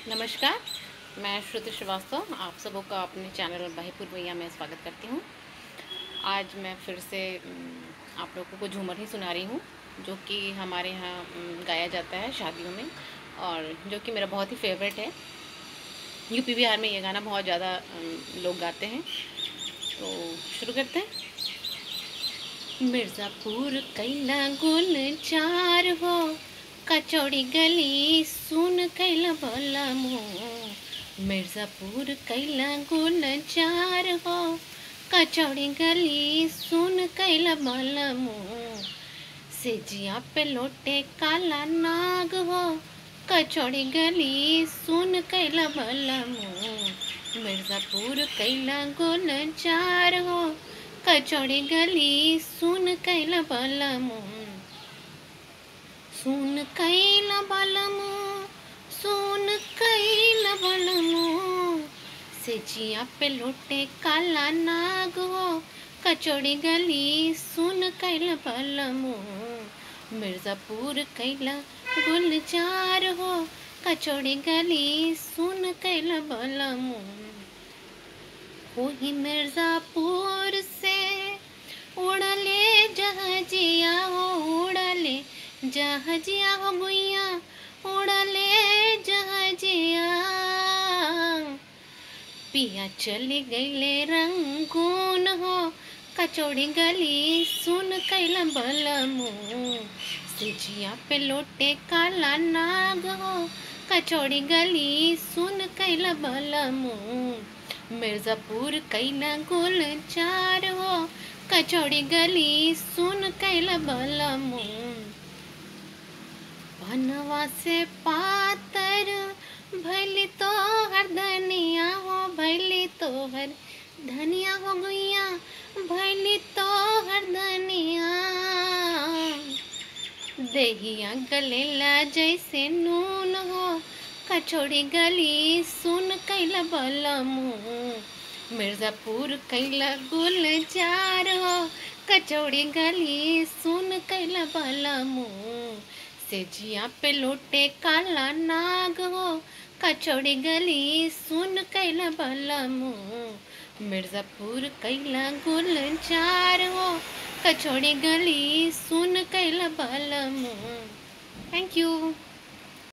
नमस्कार, मैं श्रुति श्रीवास्तव आप सबों का अपने चैनल भाईपुर भैया में स्वागत करती हूँ। आज मैं फिर से आप लोगों को झूमर ही सुना रही हूँ, जो कि हमारे यहाँ गाया जाता है शादियों में और जो कि मेरा बहुत ही फेवरेट है। यूपी बिहार में ये गाना बहुत ज़्यादा लोग गाते हैं, तो शुरू करते हैं। मिर्ज़ापुर कैला गुलजार हो, कचौड़ी गली सुन कैला भला मुँह। मिर्ज़ापुर कैला गुलजार हो, कचौड़ी गली सुन कैला भला मुँह। सेजिया पे लोटे काला नाग हो, कचौड़ी गली सुन कैला भला मुँह। मिर्ज़ापुर कैला गुलजार हो, कचौड़ी गली सुन कैला भला मुँह। सुन कैला भला मुँह, सुन कैला भला मुँह। सेजिया पे लोटे काला नाग हो, कचौड़ी गली सुन कैला भला मुँह। मिर्ज़ापुर कैला गुलजार हो, कचौड़ी गली सुन कैला भला मुँह। वही मिर्ज़ापुर से उड़ले जहाजिया हो, उड़ले जहाजिया हो गुइया, उड़ले जहाजिया। पिया चली गईले रंगून हो, कचौड़ी गली सुन कैला भला मुँह। सेजिया पे लोटे काला नाग हो, कचौड़ी गली सुन कैला भला मुँह। मिर्ज़ापुर कैला गुलजार हो, कचौड़ी गली सुन कैला भला मुँह। बनवा से पातर भैली तो हर धनिया हो, भैली तो हर धनिया हो गुइया, भैली तो हर धनिया। दहिया गलेला जैसे नून हो, कचौड़ी गली सुन कैला भला मुँह। मिर्ज़ापुर कैला गुलजार हो, कचौड़ी गली सुन कैला भला मुँह। सेजिया पे लोटे काला नाग हो, कचौड़ी गली सुन कैला भला मुँह। मिर्ज़ापुर कैला गुलजार हो, कचौड़ी गली सुन कैला भला मुँह। Thank you.